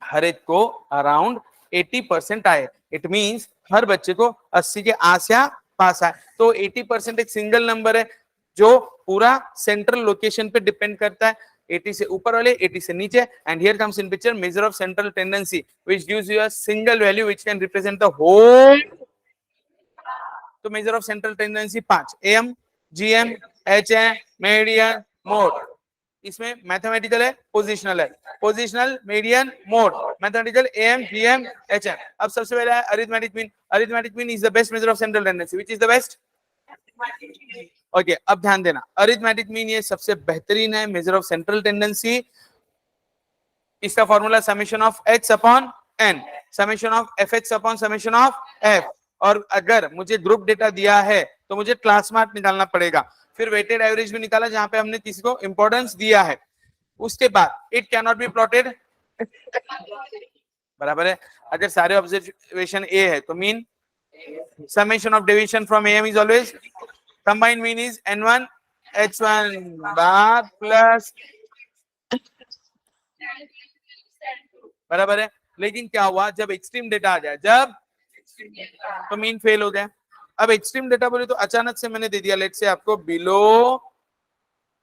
हर एक को अराउंड 80% आए, इट मींस हर बच्चे को 80 के आस या पास आए। तो 80% एक सिंगल नंबर है जो पूरा सेंट्रल लोकेशन पे डिपेंड करता है। 80 से ऊपर वाले, 80 से नीचे। And here comes in picture measure of central tendency which gives you a single value which can represent the whole. तो measure of central tendency 5, M, GM, HM, median, mode. इसमें मैथमेटिकल है, पोजिशनल है, positional, median, mode, mathematical, M, GM, HM. अब सबसे पहले है arithmetic mean. Arithmetic mean is the best measure of central tendency, which is the best. Okay, अब ध्यान देना, अरिथमेटिक मीन ये सबसे बेहतरीन है मेजर ऑफ सेंट्रल टेंडेंसी। इसका formula summation of X upon N, summation of F X upon summation of F. और अगर मुझे ग्रुप डेटा दिया है तो मुझे क्लास मार्क निकालना पड़ेगा। फिर वेटेड एवरेज भी निकाला जहां पे हमने किसी को इंपॉर्टेंस दिया है। उसके बाद it can not be plotted, बराबर है। अगर सारे ऑब्जर्वेशन ए है तो mean summation of deviation from M is always combined mean is n1 h1 bar plus, बराबर है। लेकिन क्या हुआ जब एक्सट्रीम डेटा आ जाए, जब तो मीन फेल हो गया। अब एक्सट्रीम डेटा बोले तो अचानक से मैंने दे दिया लेट से आपको बिलो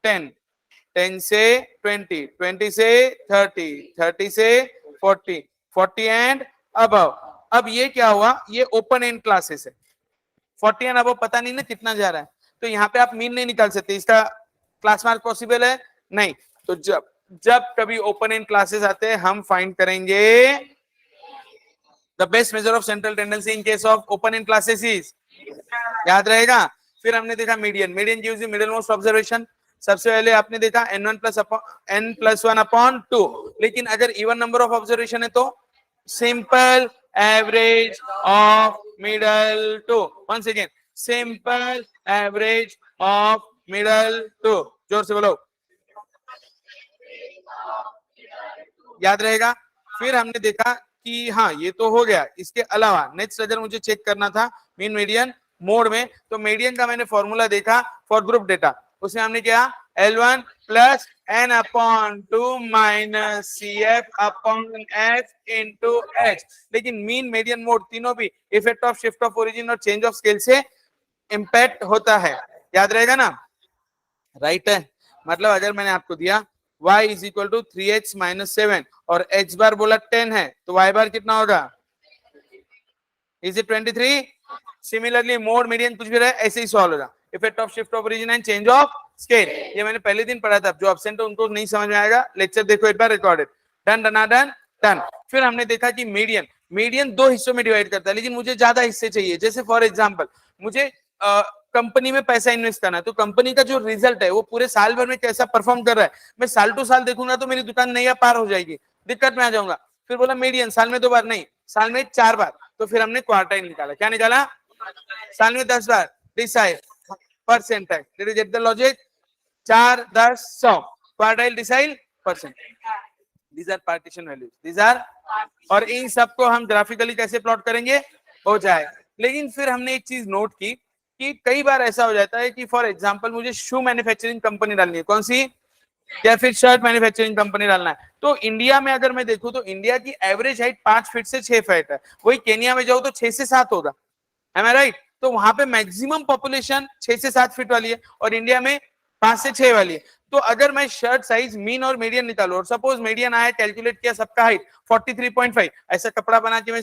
10, 10 से 20, 20 से 30, 30 से 40, 40 एंड अबव। अब ये क्या हुआ, ये ओपन एंड क्लासेस है, 40 एंड अबव पता नहीं ना कितना जा रहा है, तो यहाँ पे आप मीन नहीं निकाल सकते, इसका क्लास मार्क पॉसिबल है नहीं। तो जब जब कभी ओपन एंड क्लासेस आते हैं हम फाइंड करेंगे the best measure of central tendency in case of open and classes is, याद रहेगा। फिर हमने देखा median, median gives you middle most observation. सबसे पहले आपने देखा n+1 अपॉन 2, लेकिन अगर इवन नंबर ऑफ ऑब्जर्वेशन है तो simple average of middle two. Once again simple average of middle two, जोर से बोलो, याद रहेगा। फिर हमने देखा कि हाँ ये तो हो गया, इसके अलावा नेक्स्ट अगर मुझे चेक करना था मीन मीडियन मोड में, तो मीडियन का मैंने फॉर्मूला देखा फॉर ग्रुप डेटा, उसमें हमने क्या L1 plus n upon 2 minus CF upon F into H। लेकिन मीन मीडियन मोड तीनों भी effect of shift of origin और चेंज ऑफ स्केल से इंपैक्ट होता है, याद रहेगा ना, राइट है। मतलब अगर मैंने आपको दिया y is equal to 3x minus 7 और h बार बोला 10 है, तो y बार कितना होगा, is it 23। Similarly mode median कुछ भी रहे ऐसे ही सॉल्व होगा, effect of shift of origin and change of scale, ये मैंने पहले दिन पढ़ा था, जो एब्सेंट है उनको नहीं समझ में आएगा, लेक्चर देखो एक बार recorded. Done done done done. फिर हमने देखा कि मीडियन, मीडियन दो हिस्सों में डिवाइड करता है, लेकिन मुझे ज्यादा हिस्से चाहिए। जैसे फॉर एग्जांपल मुझे कंपनी में पैसा इन्वेस्ट करना है, तो कंपनी का जो रिजल्ट है वो पूरे साल भर में कैसा परफॉर्म कर रहा है, मैं साल टू साल देखूंगा तो मेरी दुकान नैया पार हो जाएगी, दिक्कत में आ जाऊंगा। फिर बोला मीडियन साल में 2 बार नहीं, साल में 4 बार, तो फिर हमने क्वार्टाइल निकाला। क्या निकाला, साल में 10 बार, decile percentile, did you get the logic, 4 10 100, quartile decile percent, these are partition values, these are, और इन सबको हम ग्राफिकली कैसे प्लॉट करेंगे, हो जाए। लेकिन फिर हमने एक चीज नोट की कि कई बार ऐसा हो जाता है कि फॉर एग्जांपल मुझे शू मैन्युफैक्चरिंग कंपनी डालनी है, कौन सी, या फिर शर्ट मैन्युफैक्चरिंग कंपनी डालना है, तो इंडिया में अगर मैं देखूं तो इंडिया की एवरेज हाइट 5 फीट से 6 फीट है, वही केनिया में जाओ तो 6 से 7 होगा, एम आई राइट। तो वहां पे मैक्सिमम पॉपुलेशन 6 से 7 फीट वाली है और इंडिया में 5 से 6 वाली है। तो अगर मैं शर्ट साइज मीन और मीडियन निकालू और सपोज मीडियन आया, कैलकुलेट किया सबका हाइट 43.5, ऐसा कपड़ा बना के मैं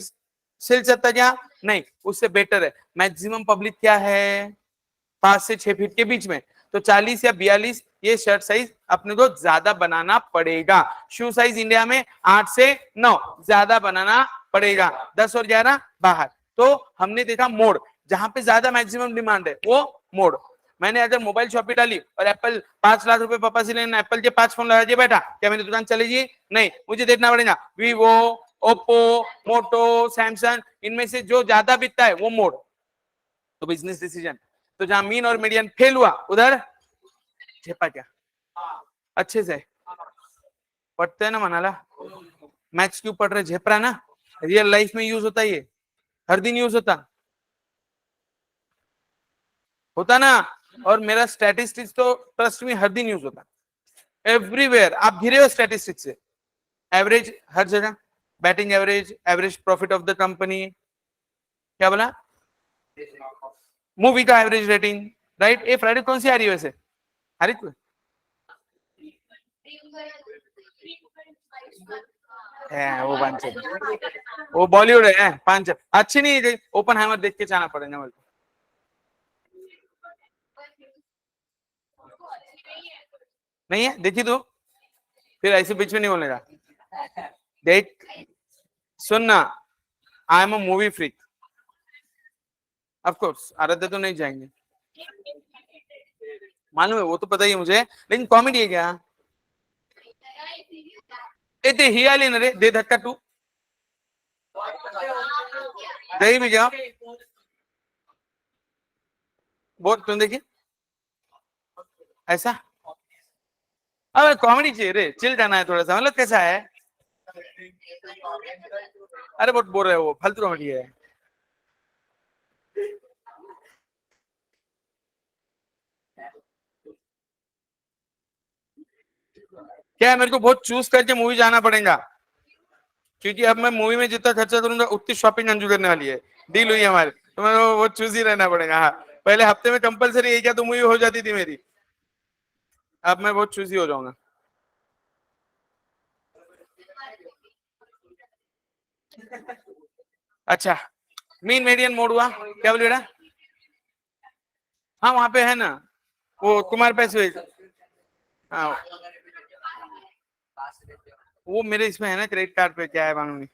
सिल सकता क्या, नहीं, उससे बेटर है मैक्सिमम पब्लिक क्या है 5 से 6 फीट के बीच में, तो 40 या 42 ये शर्ट साइज अपने को ज्यादा बनाना पड़ेगा। शू साइज इंडिया में 8 से 9 ज्यादा बनाना पड़ेगा, 10 और 11 बाहर। तो हमने देखा मोड जहां पे ज्यादा मैक्सिमम डिमांड है वो मोड। मैंने अगर मोबाइल शॉप पे डाली और एप्पल 5 लाख रुपए पापा से लेना, एप्पल के 5 फोन लगा दिए बैठा, क्या मेरी दुकान चलेगी, नहीं, मुझे देखना पड़ेगा वीवो, ओप्पो, मोटो, सैमसंग, इनमें से जो ज्यादा बिकता है वो मोड। तो बिजनेस डिसीजन, तो जहां मीन और मीडियन फेल हुआ उधर झेपा क्या, अच्छे से पढ़ते हैं ना मनाला, मैथ्स क्यों पढ़ रहे, झेप रहा ना, रियल लाइफ में यूज होता है, ये हर दिन यूज होता ना। और मेरा स्टैटिस्टिक्स तो ट्रस्ट में हर दिन यूज होता, एवरीवेयर आप घिरे हो स्टैटिस्टिक्स से, एवरेज हर जगह, batting average, average profit of the company, क्या बोला, मूवी का एवरेज रेटिंग, राइट। ये फ्राइडे कौन सी आ रही है वैसे, हरी है वो पांच, वो बॉलीवुड है पांच, अच्छी नहीं है, ओपन हैमर देख के जाना पड़ेगा मेरे को, नहीं है देखी तू, फिर ऐसे बीच में नहीं बोलेगा, देख सुनना, I am a movie freak, of course आराध्य तो नहीं जाएंगे, मालूम है वो तो पता ही है मुझे, लेकिन कॉमेडी है क्या, ते ही आली ना रे, दे धक्का टू, दही में जाओ, बहुत तुम देखिए ऐसा, अब कॉमेडी चाहिए रे, चिल जाना है थोड़ा सा, मतलब कैसा है, अरे बहुत बोल रहे हो, फालतू कॉमेडी है, क्या है, मेरे को बहुत चूज करके मूवी जाना पड़ेगा, क्योंकि अब मैं मूवी में जितना खर्चा करूंगा उतनी शॉपिंग अंजू करने वाली है, डील हुई हमारे, तो मेरे को वो चूज ही रहना पड़ेगा। हाँ, पहले हफ्ते में कंपलसरी एक या तो मूवी हो जाती थी मेरी, अब मैं बहुत चूजी हो जाऊंगा। अच्छा, मीन मीडियन मोड हुआ, क्या बोल बेटा, हाँ वहां पे है ना वो कुमार पैसे, हाँ वो मेरे इसमें है ना क्रेडिट कार्ड पे, क्या है मालूम नहीं,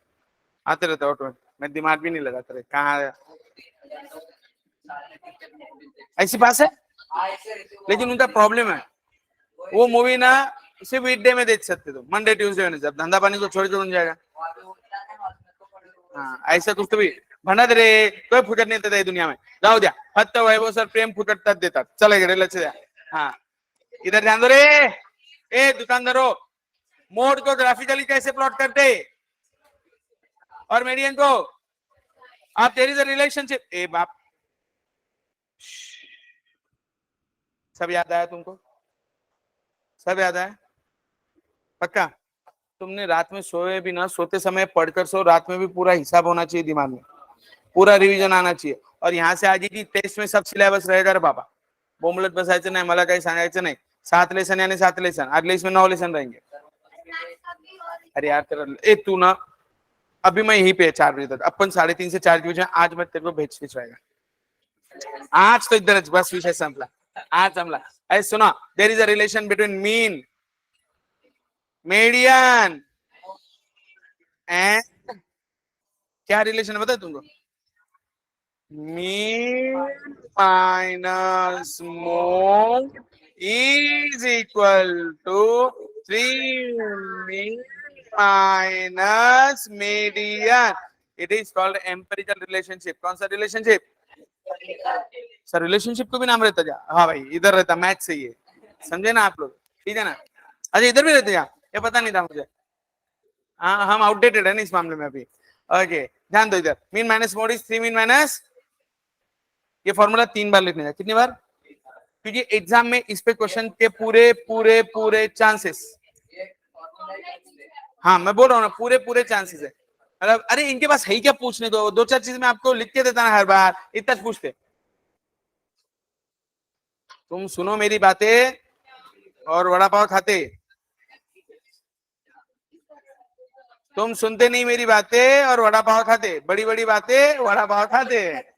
आते रहते ऑटो, मैं दिमाग भी नहीं लगाता रहे कहाँ, ऐसी पास है, लेकिन उनका प्रॉब्लम है वो मूवी ना सिर्फ वीकडे में देख सकते, तो मंडे ट्यूसडे में, जब धंधा पानी को छोड़ के जाएगा, हाँ ऐसा कुछ तो भी म्हणत रे, कोई फुकट नाही देत दुनिया में, जाऊ द्या, फक्त वैभव सर प्रेम फुकटतात देतात, चला इकडे लक्ष द्या, हाँ इधर ध्यान दो रे, ए दुकानदारों, मोड को ग्राफिकली कैसे प्लॉट करते, और मीडियन को आप, देयर इज अ रिलेशनशिप, ए बाप सब याद आया तुमको? सब याद आया पक्का? तुमने रात में सोए भी ना, सोते समय पढ़कर सो, रात में भी पूरा हिसाब होना चाहिए दिमाग में, पूरा रिवीजन आना चाहिए. और यहाँ से आज की टेस्ट में सब सिलेबस रहेगा रे बाबा. बोंबलत बसायचं नाही, मला काही सांगायचं नाही. 7 लेसन यानी 7 लेसन, अगले इसमें 9 लेसन रहेंगे. अरे यार तेरा ए तू ना, अभी मैं यहीं पे 4 बजे तक, अपन 3:30 से 4 के बीच में आज मैं तेरे को भेज खिंचवाएगा. आज तो इधर बस विषय संपला. आज संपला. ऐ सुना, there is a relation between mean, median and, क्या रिलेशन है बता तुमको? Mean minus mode is equal to 3 mean minus median. It is called empirical relationship. कौन सा रिलेशनशिप? सर रिलेशनशिप को भी नाम रहता क्या? हाँ भाई इधर रहता, मैथ से ही है, समझे ना आप लोग? ठीक है ना? अच्छा इधर भी रहते क्या? ये पता नहीं था मुझे. हाँ हम आउटडेटेड है ना इस मामले में अभी. ओके ध्यान दो इधर. Mean minus mode is 3 mean minus, ये फॉर्मूला 3 बार लिखने का. कितनी बार? क्योंकि एग्जाम में इस पे क्वेश्चन के पूरे पूरे पूरे चांसेस, हाँ मैं बोल रहा हूँ ना, पूरे पूरे चांसेस है. मतलब अरे इनके पास है क्या पूछने दो, 2-4 चीज मैं आपको लिख के देता ना हर बार, इतना पूछते. तुम सुनो मेरी बातें और वड़ा पाव खाते. तुम सुनते नहीं मेरी बातें और वड़ा पाव खाते, बड़ी बड़ी बातें वड़ा पाव खाते.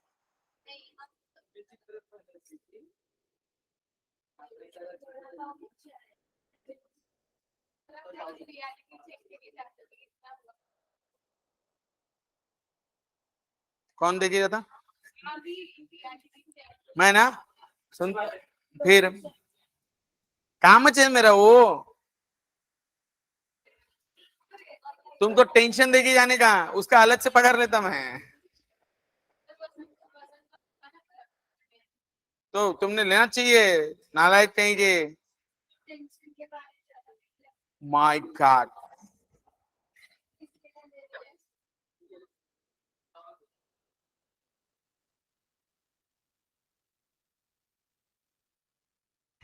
कौन देखिएगा था? मैं ना सुन, फिर काम है मेरा वो. तुमको टेंशन देके जाने का, उसका अलग से पगार लेता मैं. तो तुमने लेना चाहिए, नालायक कहीं के. My God.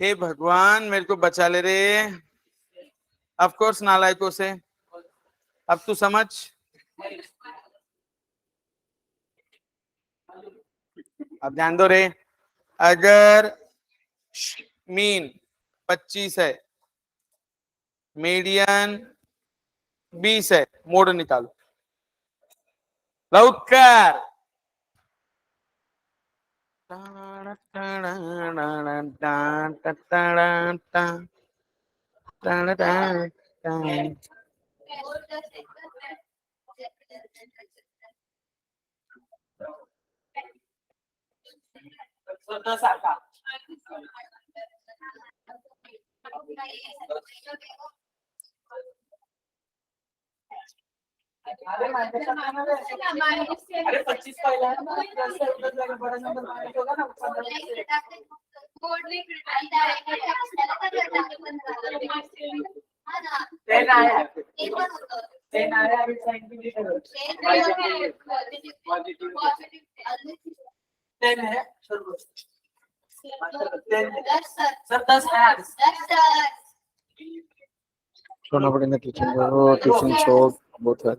हे भगवान मेरे को बचा ले रे. ऑफ कोर्स नालायकों से. अब तू समझ. अब ध्यान दो रे. अगर मीन 25 है, मीडियन 20 है, मोड निकालो लवकर. अरे 25 पहिला है ना, बड़ा नंबर माइनस होगा ना. टेन आया, टेन आया अभी साइंटिफिक टेन है सर 10 है. छोड़ना पड़ेगा ट्यूशन को, ट्यूशन छोड़ बहुत है.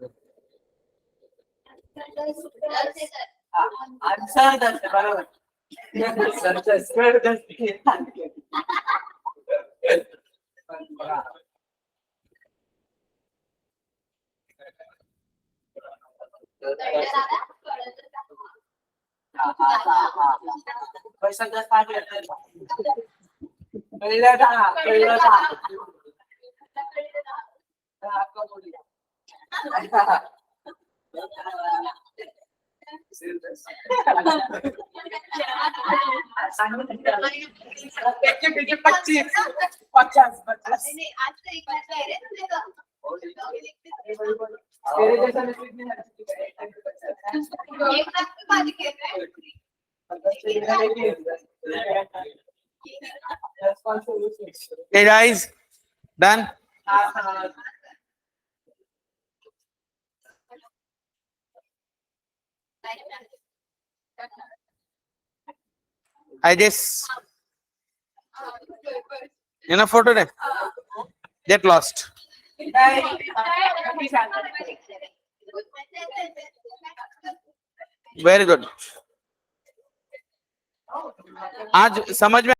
आंसर 10 है बराबर. सर 10 पैसा 10 आ गया. पहिला था आपका बोलिए. देखिए 25 50 आज तो एक बार तेरे जैसा एक लाख की बात कर रहे हैं. Hey guys, done. I guess enough for today. Get lost. Very good. आज समझ में